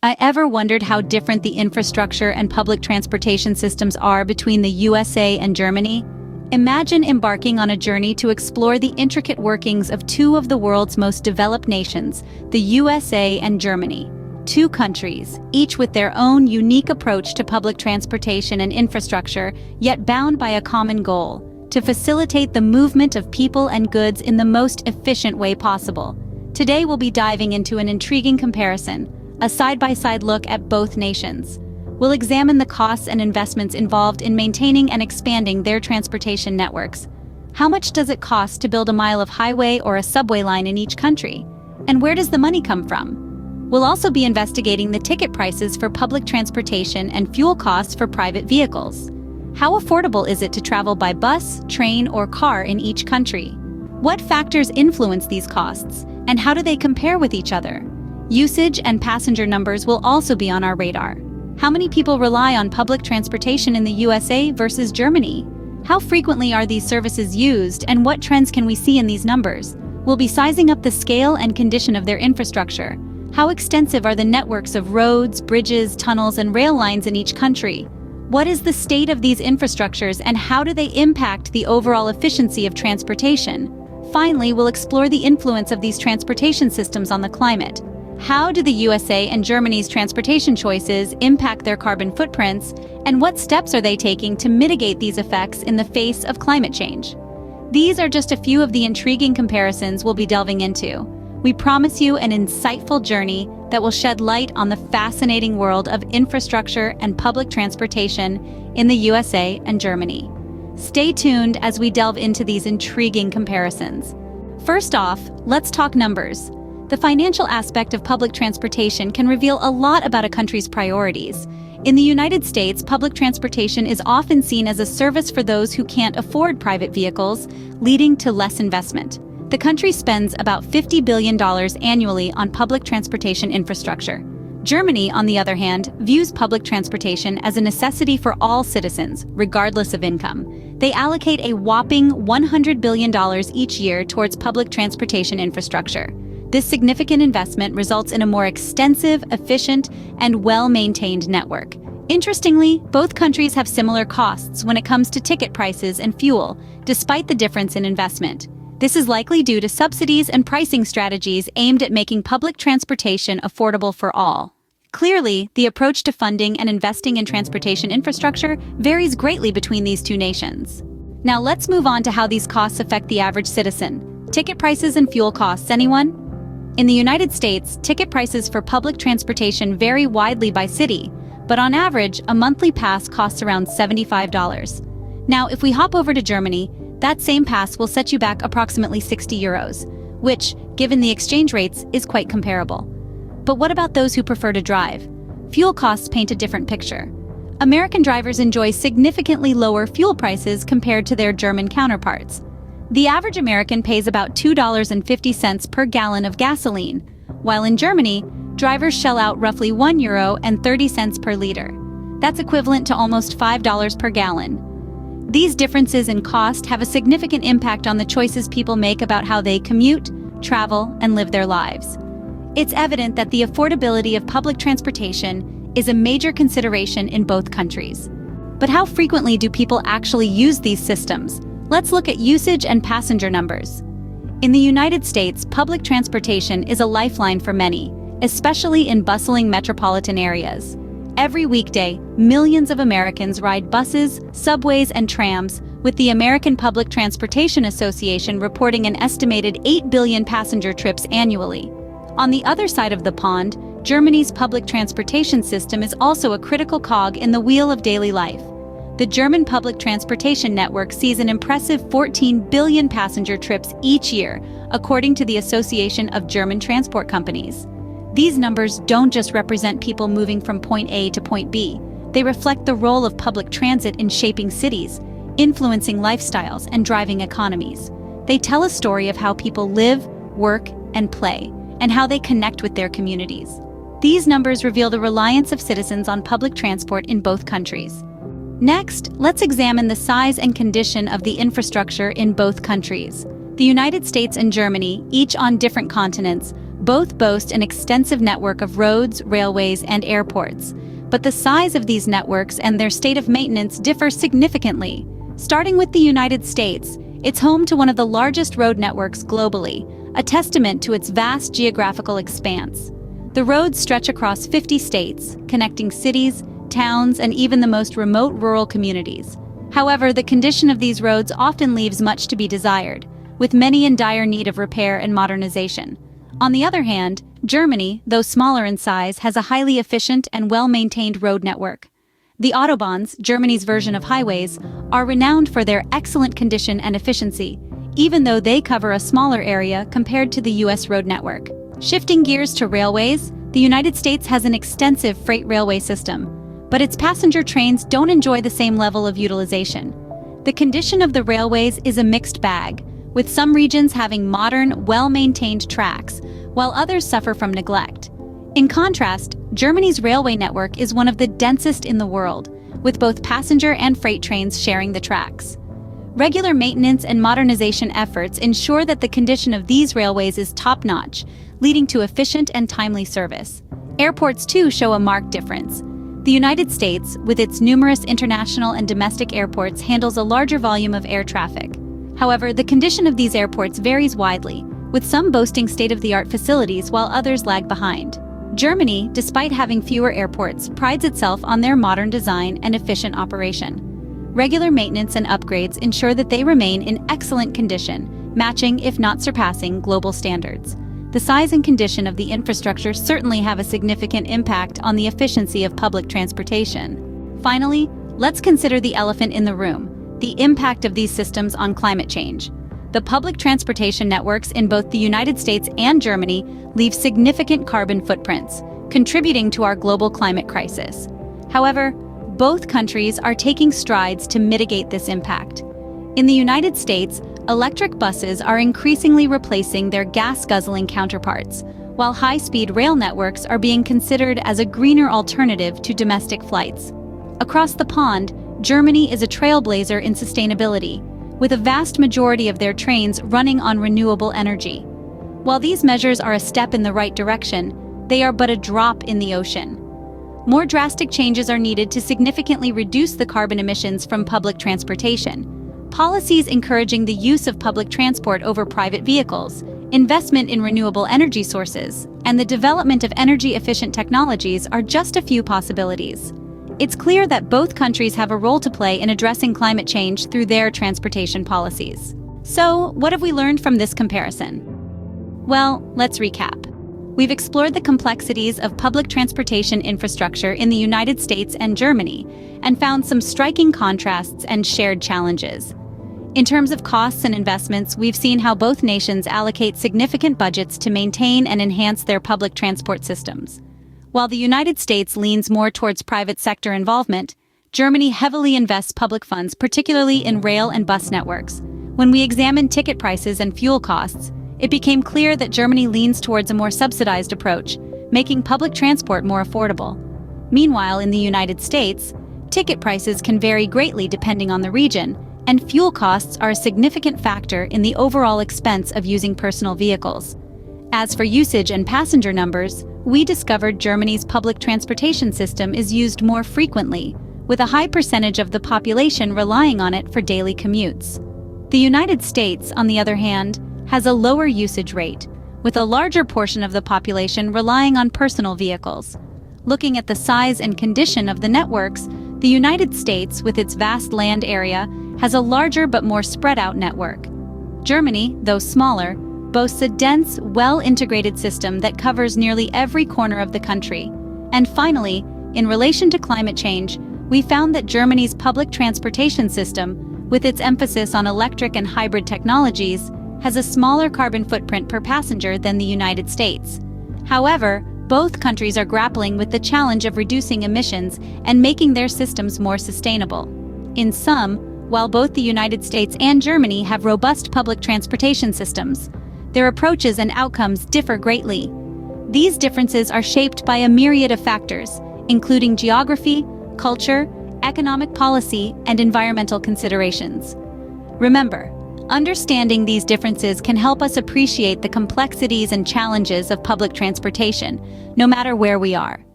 I ever wondered how different the infrastructure and public transportation systems are between the USA and Germany? Imagine embarking on a journey to explore the intricate workings of two of the world's most developed nations, the USA and Germany. Two countries, each with their own unique approach to public transportation and infrastructure, yet bound by a common goal: to facilitate the movement of people and goods in the most efficient way possible. Today we'll be diving into an intriguing comparison, a side-by-side look at both nations. We'll examine the costs and investments involved in maintaining and expanding their transportation networks. How much does it cost to build a mile of highway or a subway line in each country? And where does the money come from? We'll also be investigating the ticket prices for public transportation and fuel costs for private vehicles. How affordable is it to travel by bus, train, or car in each country? What factors influence these costs, and how do they compare with each other? Usage and passenger numbers will also be on our radar. How many people rely on public transportation in the USA versus Germany? How frequently are these services used, and what trends can we see in these numbers? We'll be sizing up the scale and condition of their infrastructure. How extensive are the networks of roads, bridges, tunnels, and rail lines in each country? What is the state of these infrastructures, and how do they impact the overall efficiency of transportation? Finally, we'll explore the influence of these transportation systems on the climate. How do the USA and Germany's transportation choices impact their carbon footprints, and what steps are they taking to mitigate these effects in the face of climate change? These are just a few of the intriguing comparisons we'll be delving into. We promise you an insightful journey that will shed light on the fascinating world of infrastructure and public transportation in the USA and Germany. Stay tuned as we delve into these intriguing comparisons. First off, let's talk numbers. The financial aspect of public transportation can reveal a lot about a country's priorities. In the United States, public transportation is often seen as a service for those who can't afford private vehicles, leading to less investment. The country spends about $50 billion annually on public transportation infrastructure. Germany, on the other hand, views public transportation as a necessity for all citizens, regardless of income. They allocate a whopping $100 billion each year towards public transportation infrastructure. This significant investment results in a more extensive, efficient, and well-maintained network. Interestingly, both countries have similar costs when it comes to ticket prices and fuel, despite the difference in investment. This is likely due to subsidies and pricing strategies aimed at making public transportation affordable for all. Clearly, the approach to funding and investing in transportation infrastructure varies greatly between these two nations. Now let's move on to how these costs affect the average citizen. Ticket prices and fuel costs, anyone? In the United States, ticket prices for public transportation vary widely by city, but on average, a monthly pass costs around $75. Now, if we hop over to Germany, that same pass will set you back approximately 60 euros, which, given the exchange rates, is quite comparable. But what about those who prefer to drive? Fuel costs paint a different picture. American drivers enjoy significantly lower fuel prices compared to their German counterparts. The average American pays about $2.50 per gallon of gasoline, while in Germany, drivers shell out roughly €1.30 per liter. That's equivalent to almost $5 per gallon. These differences in cost have a significant impact on the choices people make about how they commute, travel, and live their lives. It's evident that the affordability of public transportation is a major consideration in both countries. But how frequently do people actually use these systems? Let's look at usage and passenger numbers. In the United States, public transportation is a lifeline for many, especially in bustling metropolitan areas. Every weekday, millions of Americans ride buses, subways, and trams, with the American Public Transportation Association reporting an estimated 8 billion passenger trips annually. On the other side of the pond, Germany's public transportation system is also a critical cog in the wheel of daily life. The German public transportation network sees an impressive 14 billion passenger trips each year, according to the Association of German Transport Companies. These numbers don't just represent people moving from point A to point B. They reflect the role of public transit in shaping cities, influencing lifestyles, and driving economies. They tell a story of how people live, work, and play, and how they connect with their communities. These numbers reveal the reliance of citizens on public transport in both countries. Next, let's examine the size and condition of the infrastructure in both countries. The United States and Germany, each on different continents, Both boast an extensive network of roads, railways, and airports, but the size of these networks and their state of maintenance differ significantly. Starting with the United States, it's home to one of the largest road networks globally, a testament to its vast geographical expanse. The roads stretch across 50 states, connecting cities, towns, and even the most remote rural communities. However, the condition of these roads often leaves much to be desired, with many in dire need of repair and modernization. On the other hand, Germany, though smaller in size, has a highly efficient and well-maintained road network. The Autobahns, Germany's version of highways, are renowned for their excellent condition and efficiency, even though they cover a smaller area compared to the U.S. road network. Shifting gears to railways, the United States has an extensive freight railway system, but its passenger trains don't enjoy the same level of utilization. The condition of the railways is a mixed bag, with some regions having modern, well-maintained tracks, while others suffer from neglect. In contrast, Germany's railway network is one of the densest in the world, with both passenger and freight trains sharing the tracks. Regular maintenance and modernization efforts ensure that the condition of these railways is top-notch, leading to efficient and timely service. Airports, too, show a marked difference. The United States, with its numerous international and domestic airports, handles a larger volume of air traffic. However, the condition of these airports varies widely, with some boasting state-of-the-art facilities while others lag behind. Germany, despite having fewer airports, prides itself on their modern design and efficient operation. Regular maintenance and upgrades ensure that they remain in excellent condition, matching, if not surpassing, global standards. The size and condition of the infrastructure certainly have a significant impact on the efficiency of public transportation. Finally, let's consider the elephant in the room: the impact of these systems on climate change. The public transportation networks in both the United States and Germany leave significant carbon footprints, contributing to our global climate crisis. However, both countries are taking strides to mitigate this impact. In the United States, electric buses are increasingly replacing their gas-guzzling counterparts, while high-speed rail networks are being considered as a greener alternative to domestic flights. Across the pond, Germany is a trailblazer in sustainability, with a vast majority of their trains running on renewable energy. While these measures are a step in the right direction, they are but a drop in the ocean. More drastic changes are needed to significantly reduce the carbon emissions from public transportation. Policies encouraging the use of public transport over private vehicles, investment in renewable energy sources, and the development of energy-efficient technologies are just a few possibilities. It's clear that both countries have a role to play in addressing climate change through their transportation policies. So, what have we learned from this comparison? Well, let's recap. We've explored the complexities of public transportation infrastructure in the United States and Germany, and found some striking contrasts and shared challenges. In terms of costs and investments, we've seen how both nations allocate significant budgets to maintain and enhance their public transport systems. While the United States leans more towards private sector involvement, Germany heavily invests public funds, particularly in rail and bus networks. When we examined ticket prices and fuel costs, it became clear that Germany leans towards a more subsidized approach, making public transport more affordable. Meanwhile, in the United States, ticket prices can vary greatly depending on the region, and fuel costs are a significant factor in the overall expense of using personal vehicles. As for usage and passenger numbers, we discovered Germany's public transportation system is used more frequently, with a high percentage of the population relying on it for daily commutes. The United States, on the other hand, has a lower usage rate, with a larger portion of the population relying on personal vehicles. Looking at the size and condition of the networks, the United States, with its vast land area, has a larger but more spread-out network. Germany, though smaller, boasts a dense, well-integrated system that covers nearly every corner of the country. And finally, in relation to climate change, we found that Germany's public transportation system, with its emphasis on electric and hybrid technologies, has a smaller carbon footprint per passenger than the United States. However, both countries are grappling with the challenge of reducing emissions and making their systems more sustainable. In sum, while both the United States and Germany have robust public transportation systems, their approaches and outcomes differ greatly. These differences are shaped by a myriad of factors, including geography, culture, economic policy, and environmental considerations. Remember, Understanding these differences can help us appreciate the complexities and challenges of public transportation, no matter where we are.